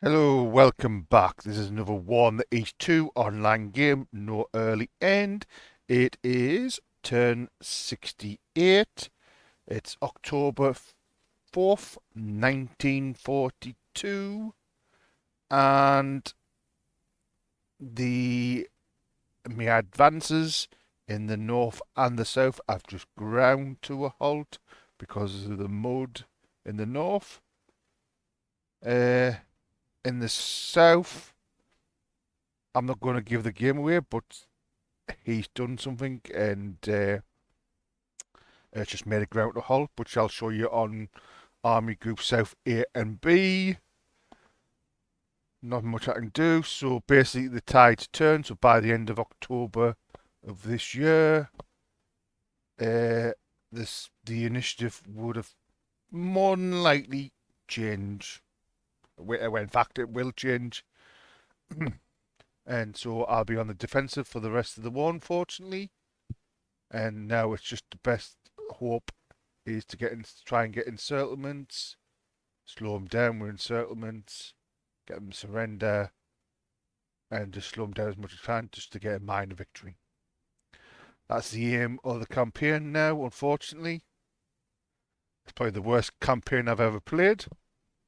Hello, welcome back. This is another one H2 online game, no early end. It is turn 68. It's October 4th, 1942. And my advances in the north and the south have just ground to a halt because of the mud in the north. Uh, in the south, I'm not going to give the game away, but he's done something and it's just made a ground to halt, which I'll show you on Army Group South A and B. Not much I can do. So basically, the tide's turned. So by the end of October of this year, the initiative would have more than likely changed. Well, in fact, it will change. And so I'll be on the defensive for the rest of the war, unfortunately. And now it's just the best hope is to try and get encirclements, slow them down with encirclements, get them to surrender, and just slow them down as much as I can just to get a minor victory. That's the aim of the campaign now, unfortunately. It's probably the worst campaign I've ever played.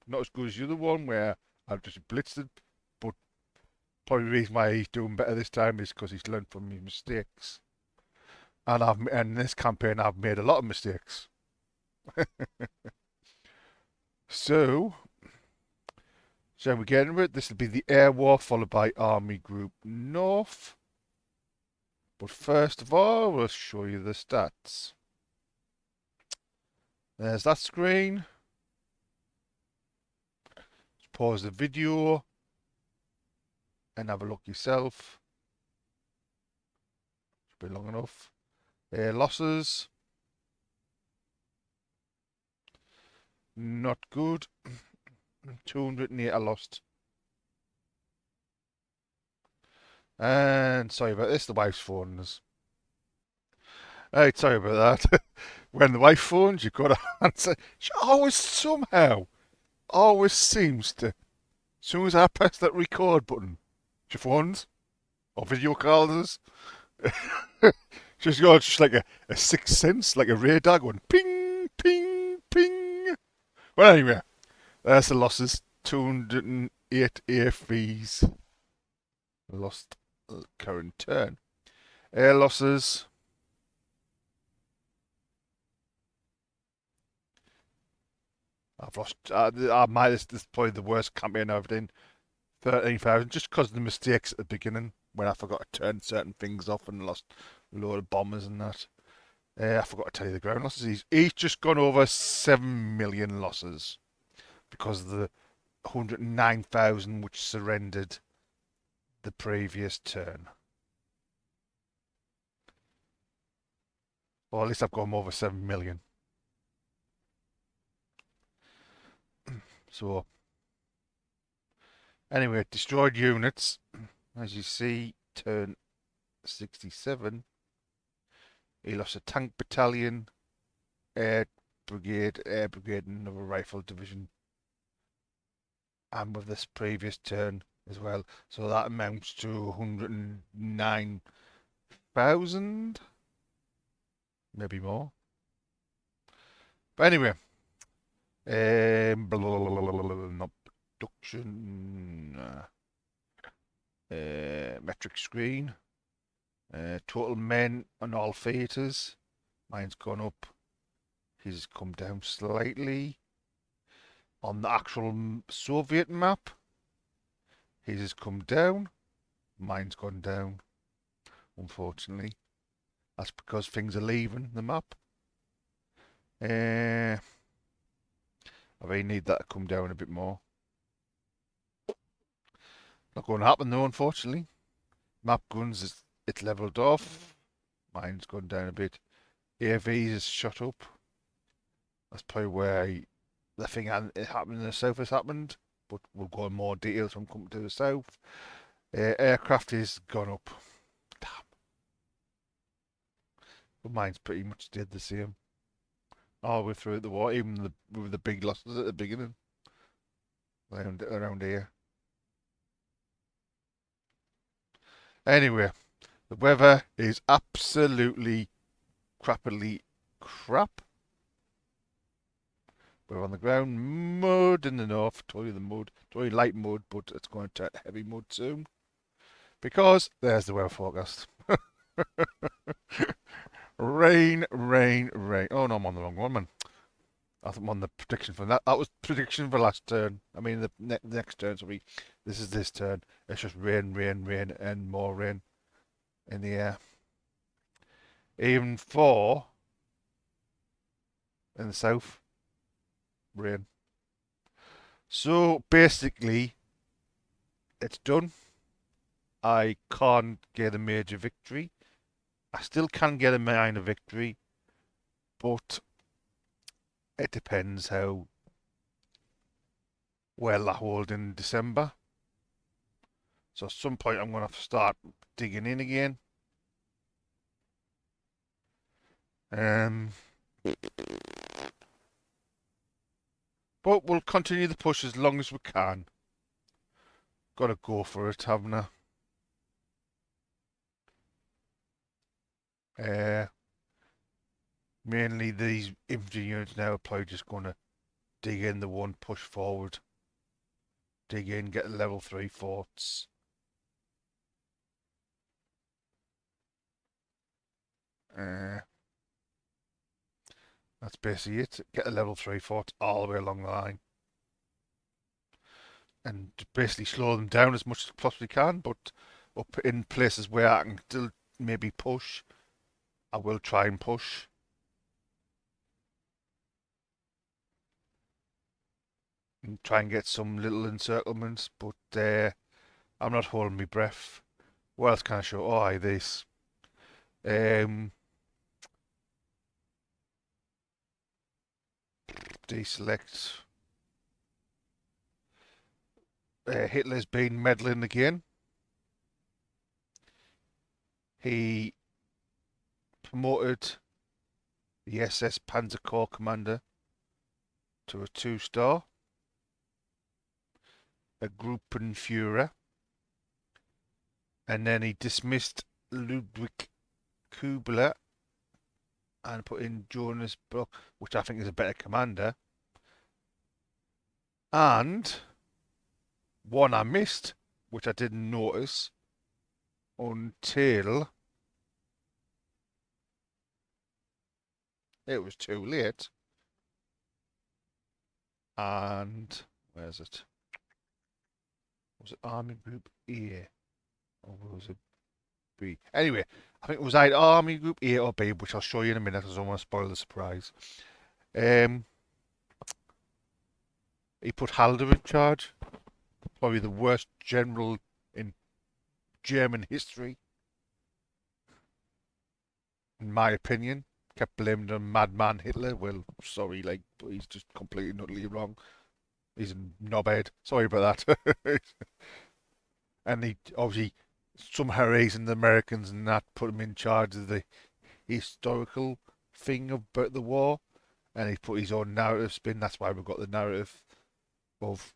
Not as good as the other one where I've just blitzed it, but probably the reason why he's doing better this time is because he's learned from his mistakes. And in this campaign I've made a lot of mistakes. So, shall we get into it? This will be the Air War followed by Army Group North. But first of all, we'll show you the stats. There's that screen. Just pause the video and have a look yourself. Should be long enough. Losses. Not good. 208 I lost. And sorry about this, the wife's phoning us. Right, sorry about that. When the wife phones, you've got to answer. She always always seems to. As soon as I press that record button, she phones or video calls us. She's got just like a sixth sense, like a radar going ping, ping, ping. Well, anyway, there's the losses. 208 AFVs lost current turn. Air losses. I've lost. This is probably the worst campaign I've done. 13,000, just because of the mistakes at the beginning when I forgot to turn certain things off and lost a load of bombers and that. I forgot to tell you the ground losses. He's just gone over 7 million losses because of the 109,000 which surrendered the previous turn. Or at least I've gone over 7 million. So, anyway, destroyed units. As you see, turn 67. He lost a tank battalion, air brigade, and another rifle division. And with this previous turn as well. So that amounts to 109,000, maybe more. But anyway, not production, metric screen, total men on all theatres. Mine's gone up. His come down slightly. On the actual Soviet map, his has come down. Mine's gone down, unfortunately. That's because things are leaving the map. I really need that to come down a bit more. Not going to happen though, unfortunately. Map guns, it's leveled off. Mine's gone down a bit. AVs is shot up. That's probably where the thing it happened in the south has happened, but we'll go in more details when we come to the south. Aircraft is gone up. Damn. But mine's pretty much stayed the same. All the way through the war, even with the big losses at the beginning. Around here. Anyway, the weather is absolutely crappily crap. We're on the ground, mud in the north. Told you the mud, told you light mud, but it's going to heavy mud soon. Because there's the weather forecast. Rain, rain, rain. Oh no, I'm on the wrong one, man. I think I'm on the prediction for that. That was prediction for last turn. I mean the next turn. Sorry, this is this turn. It's just rain, rain, rain, and more rain in the air. Even 4 in the south, rain. So basically, it's done. I can't get a major victory. I still can get a minor victory, but it depends how well I hold in December. So at some point I'm going to have to start digging in again. Um, but we'll continue the push as long as we can. Got to go for it, haven't I? Mainly these infantry units now are probably just going to dig in the one, push forward. Dig in, get level 3 forts. That's basically it. Get a level 3 fort all the way along the line. And basically slow them down as much as possibly can, but up in places where I can still maybe push, I will try and push. And try and get some little encirclements, but I'm not holding my breath. What else can I show? Oh, aye, this. Deselect. Hitler's been meddling again. He promoted the SS Panzer Corps commander to a 2-star, a Gruppenführer, and then he dismissed Ludwig Kubler and put in Jonas Brock, which I think is a better commander. And one I missed, which I didn't notice until it was too late. And where's it? Was it Army Group A or was it B? Anyway, I think it was either Army Group A or B, which I'll show you in a minute because I don't want to spoil the surprise. He put Halder in charge, probably the worst general in German history, in my opinion. Kept blaming on Madman Hitler. Well, sorry, like, but he's just completely and utterly wrong. He's a knobhead. Sorry about that. And he obviously somehow raising the Americans and that put him in charge of the historical thing about the war, and he put his own narrative spin. That's why we've got the narrative of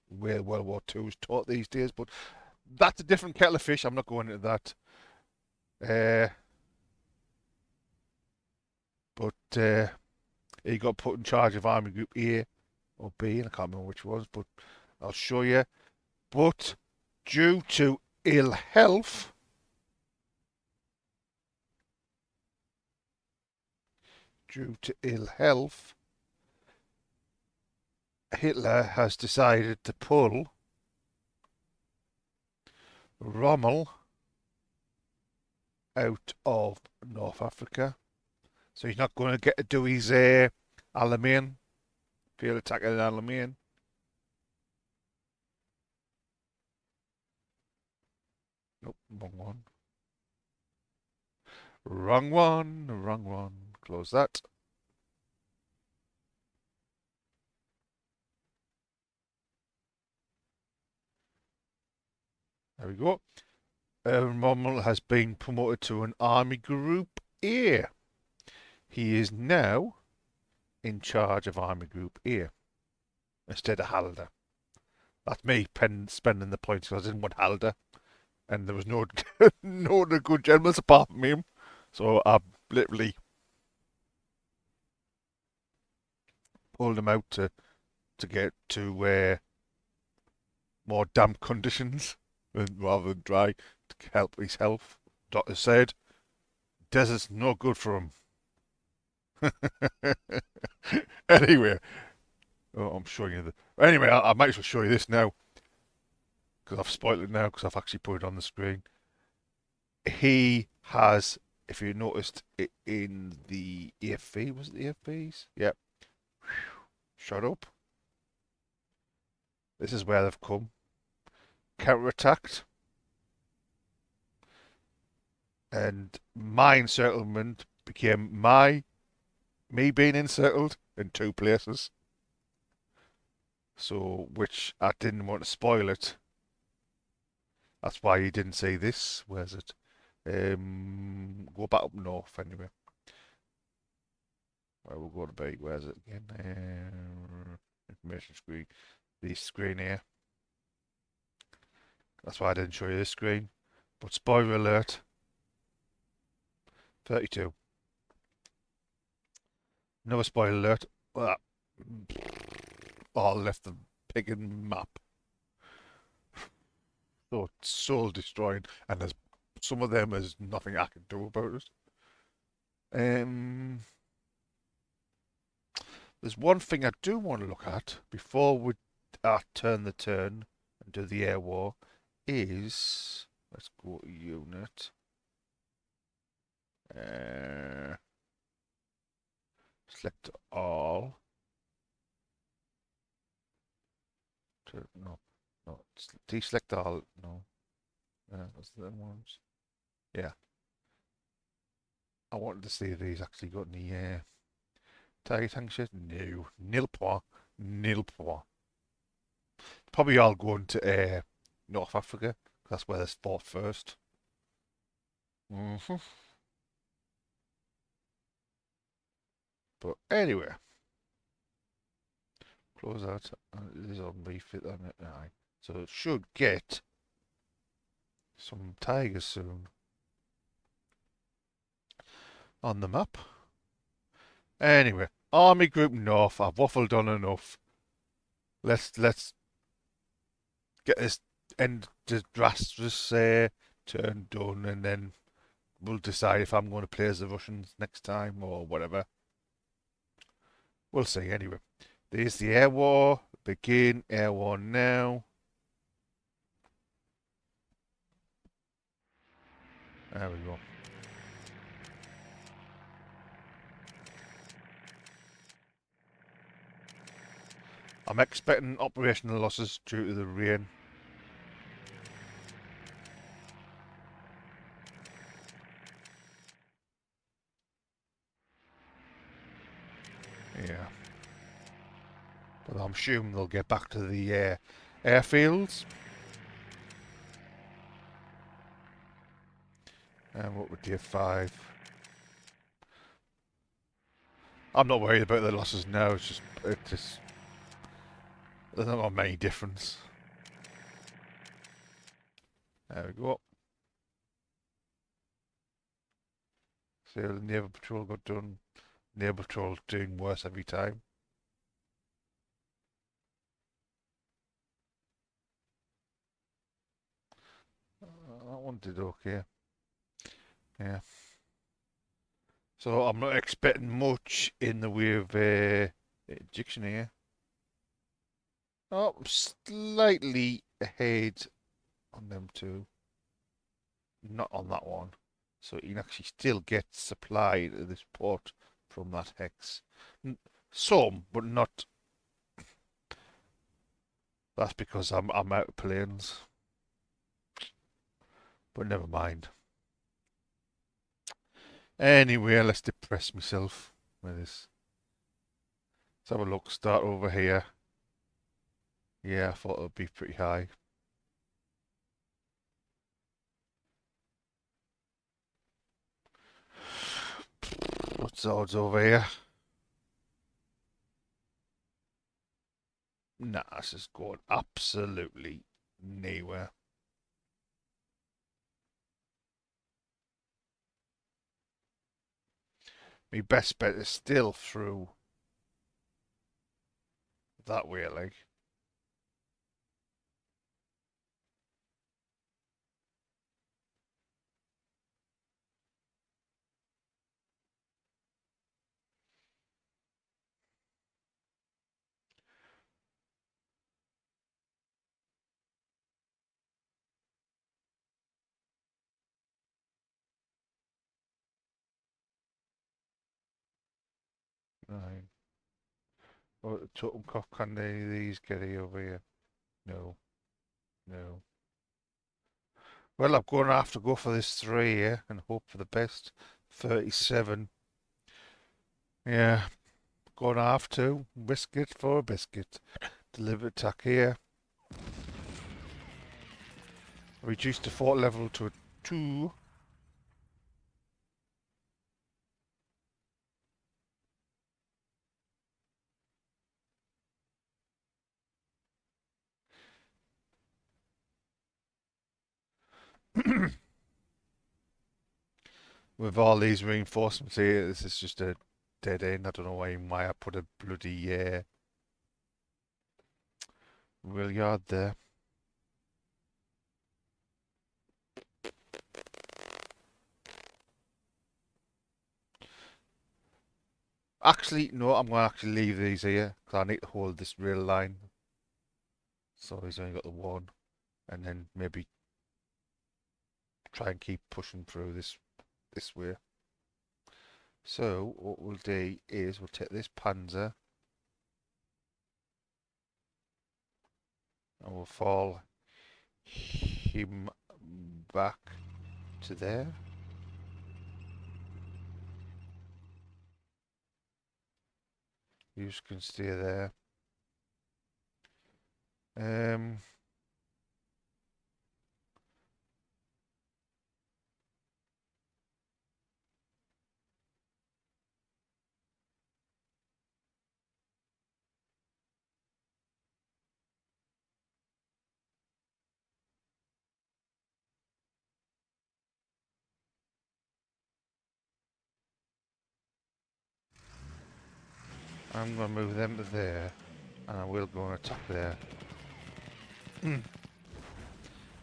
where World War II is taught these days. But that's a different kettle of fish. I'm not going into that. But he got put in charge of Army Group A or B, and I can't remember which was, but I'll show you. But due to ill health, Hitler has decided to pull Rommel out of North Africa. So he's not going to get to do his Alamein, field attack at Alamein. Nope, wrong one. Wrong one, wrong one. Close that. There we go. Rommel has been promoted to an Army Group A. He is now in charge of Army Group A instead of Halder. That's me spending the points because I didn't want Halder, and there was no no other good generals apart from him. So I literally pulled him out to get to more damp conditions rather than dry to help his health. Doctor said desert's no good for him. Anyway, oh, I'm showing you the. Anyway, I might as well show you this now because I've spoiled it now because I've actually put it on the screen. He has, if you noticed it in the EFV, was it the EFVs? Yep. Shut up. This is where they've come. Counter-attacked. And my encirclement became me being encircled in two places. So, which I didn't want to spoil it. That's why you didn't see this. Where's it? Go back up north anyway. Where we'll go to be. Where's it again? Information screen. This screen here. That's why I didn't show you this screen. But spoiler alert. 32. Another spoiler alert. Oh, I left the pigging map. So soul destroying, and there's some of them there's nothing I can do about it. There's one thing I do want to look at before we turn the turn and do the air war is let's go to unit. Select all. No, no. Deselect all. No. That's the ones. Yeah. I wanted to see if he's actually got any target tank. No. Nil point. Nil point. Probably all going to North Africa. That's where they fought first. But anyway, close that. This is on refit on it. Aye. So it should get some tigers soon on the map. Anyway, Army Group North. I've waffled on enough. Let's get this end disastrous turn done, and then we'll decide if I'm going to play as the Russians next time or whatever. We'll see. Anyway, there's the air war. Begin air war now. There we go. I'm expecting operational losses due to the rain. Yeah. But I'm assuming they'll get back to the airfields. And what would tier 5? I'm not worried about the losses now. It's just there's not many difference. There we go. So the naval patrol got done. Naval patrol doing worse every time. That one did okay. Yeah. So I'm not expecting much in the way of ejection here. Oh, slightly ahead on them two. Not on that one. So you can actually still get supply to this port from that hex. Some, but not. That's because I'm out of planes. But never mind. Anyway, let's depress myself with this. Let's have a look. Start over here. Yeah, I thought it would be pretty high. What's the odds over here? Nah, this is going absolutely nowhere. My best bet is still through that way, like. Right. Oh, the totem cock, can any of these get over here? No, no. Well, I'm going to have to go for this 3 here and hope for the best. 37. Yeah, going to have to. Risk it for a biscuit. Deliver attack here. Reduce default level to a 2. With all these reinforcements here, this is just a dead end. I don't know why I put a bloody rail yard there. Actually, no, I'm going to actually leave these here because I need to hold this rail line. So he's only got the one. And then maybe try and keep pushing through this way. So what we'll do is we'll take this Panzer and we'll fall him back to there. You can stay there. Um, I'm going to move them to there, and I will go and attack there. And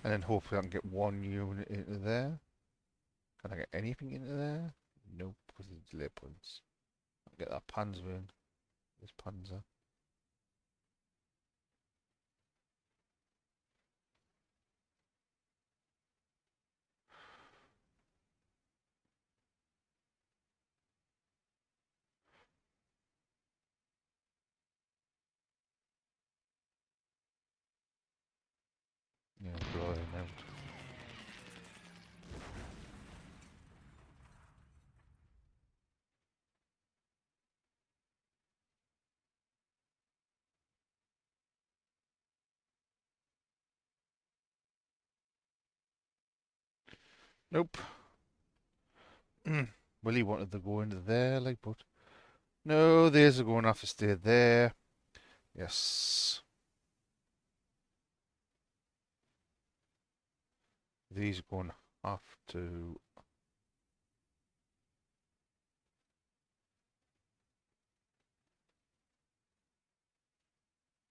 then hopefully I can get one unit into there. Can I get anything into there? Nope, with the delay points. I'll get that Panzer in. This Panzer. Yeah, blow him out. Nope. Willie wanted to go into there, like, but no, these are going to have to stay there. Yes. These are going to have to.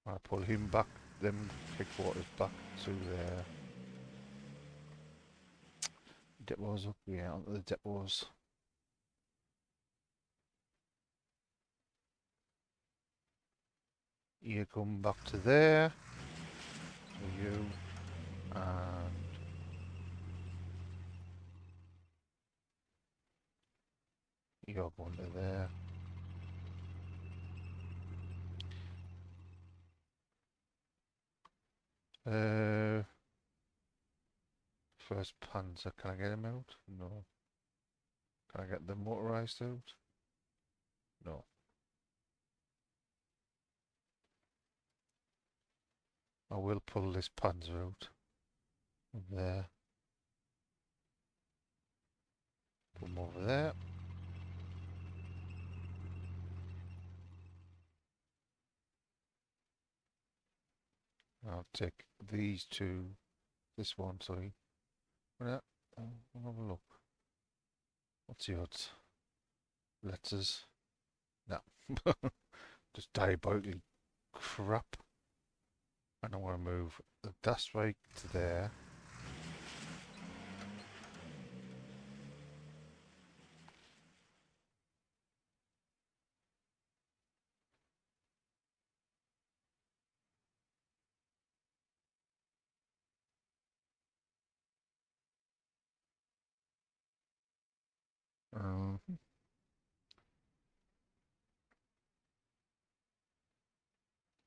I pull him back, them headquarters back to their depots up, yeah, onto the depots. You come back to there. So you and you're going to there. First Panzer, can I get him out? No. Can I get the motorized out? No. I will pull this Panzer out. There. Put him over there. I'll take these two, this one, sorry. I'll have a look. What's the odds? Letters. No. Just diabolically crap. And I want to move the dust rake to there.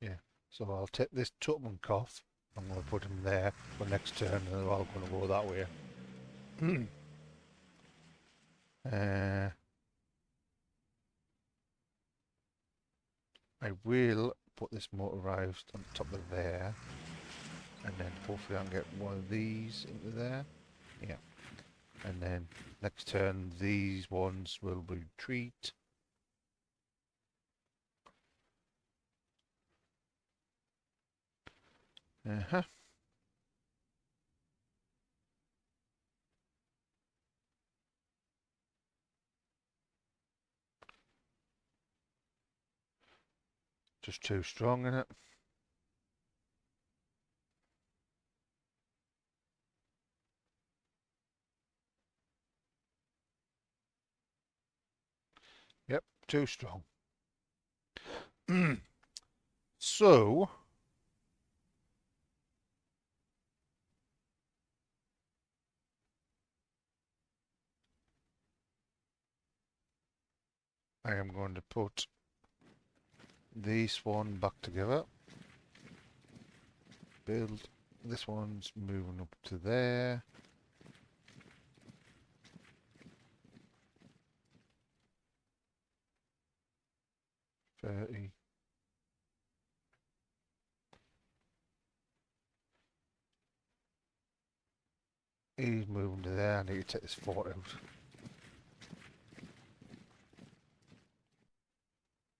Yeah. So I'll take this Tupman cough. I'm going to put him there for next turn, and they're all going to go that way. I will put this motorised on top of there, and then hopefully I can get one of these into there. Yeah. And then next turn, these ones will retreat. Uh-huh. Just too strong in it. Yep, too strong. So, I am going to put this one back together. Build. This one's moving up to there. $30. He's moving to there. I need to take this fort out.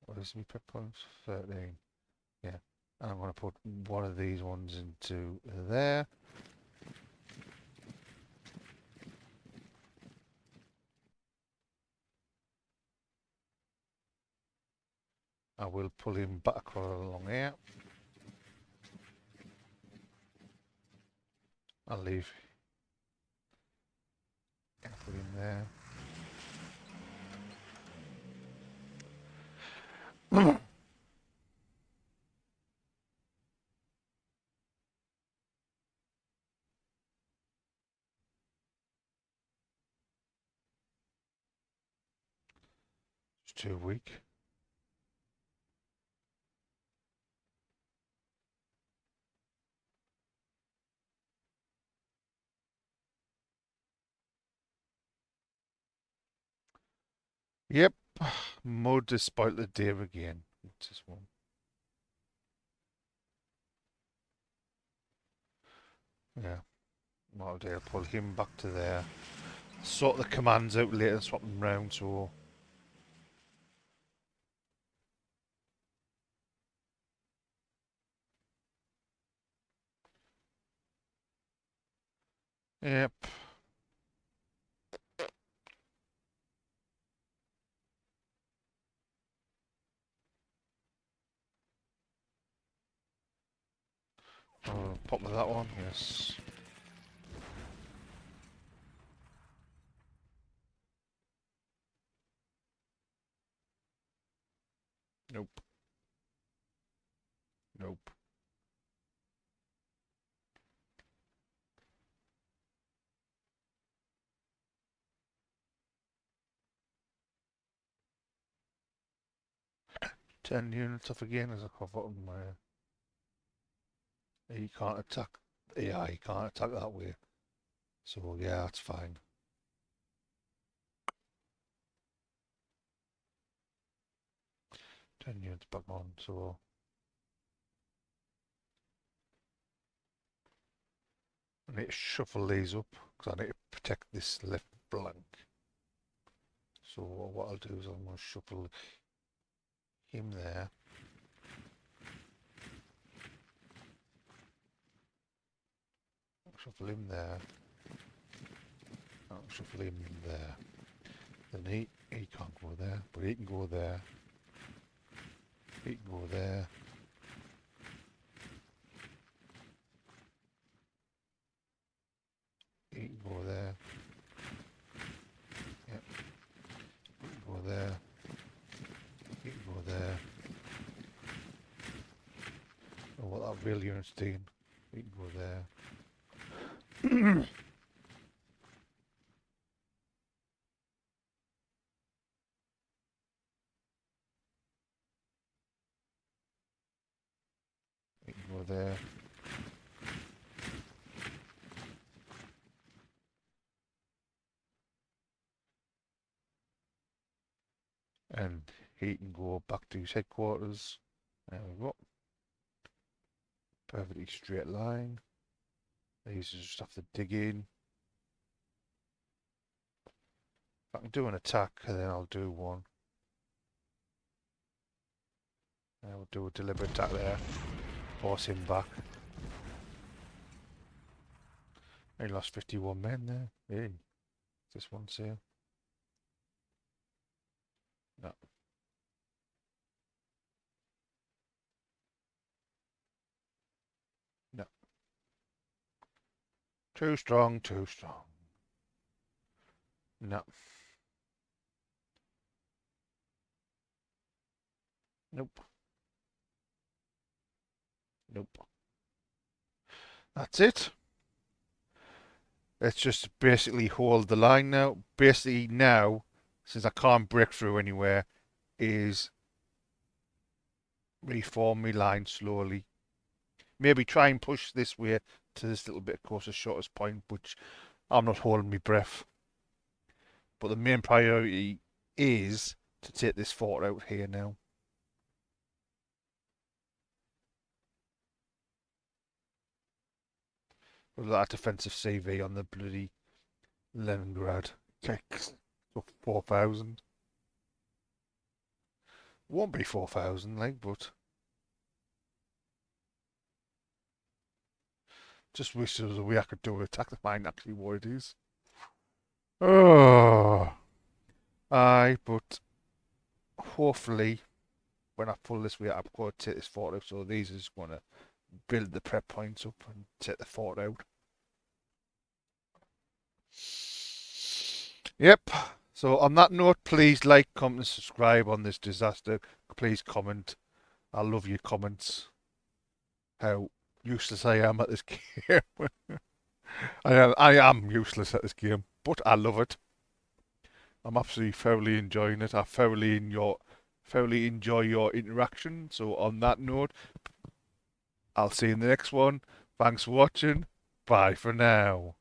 What is my pet points? 13. Yeah. And I'm going to put one of these ones into there. I will pull him back across along here. I'll leave. Put him there. It's too weak. Yep. Mud has spoiled the deer again. What's this one? Yeah. Well, I'll pull him back to there. Sort the commands out later and swap them round, so... Yep. I'll pop with that one, yes. Nope. Nope. Ten units off again as I cough up my... He can't attack... Yeah, he can't attack that way. So, yeah, that's fine. 10 units back on, so... I need to shuffle these up, because I need to protect this left flank. So what I'll do is I'm going to shuffle him there. Shuffle him there. I'll shuffle him there. Then he can't go there, but he can go there. He can go there. He can go there. Yep. He can go there. He can go there. Oh, what that brilliance team. He can go there. He can go there. And he can go back to his headquarters. There we go. Perfectly straight line. These just have to dig in. If I can do an attack, then I'll do one. And I'll do a deliberate attack there. Force him back. He lost 51 men there. Hey, this one's here. No. No. Too strong, too strong. No. Nope. Nope. That's it. Let's just basically hold the line now. Basically now, since I can't break through anywhere, is reform my line slowly. Maybe try and push this way to this little bit closer, shortest point, which I'm not holding my breath. But the main priority is to take this fort out here now. With that defensive CV on the bloody Leningrad. Takes 4,000. Won't be 4,000, like, but just wish there was a way I could do an attack to find actually what it is. Oh, aye, but hopefully when I pull this way, I'm going to take this fort out. So these are just going to build the prep points up and take the fort out. Yep. So on that note, please like, comment, and subscribe on this disaster. Please comment. I love your comments. How useless I am at this game. I am useless at this game, but I love it. I'm absolutely thoroughly enjoying it. I thoroughly enjoy your interaction. So on that note, I'll see you in the next one. Thanks for watching. Bye for now.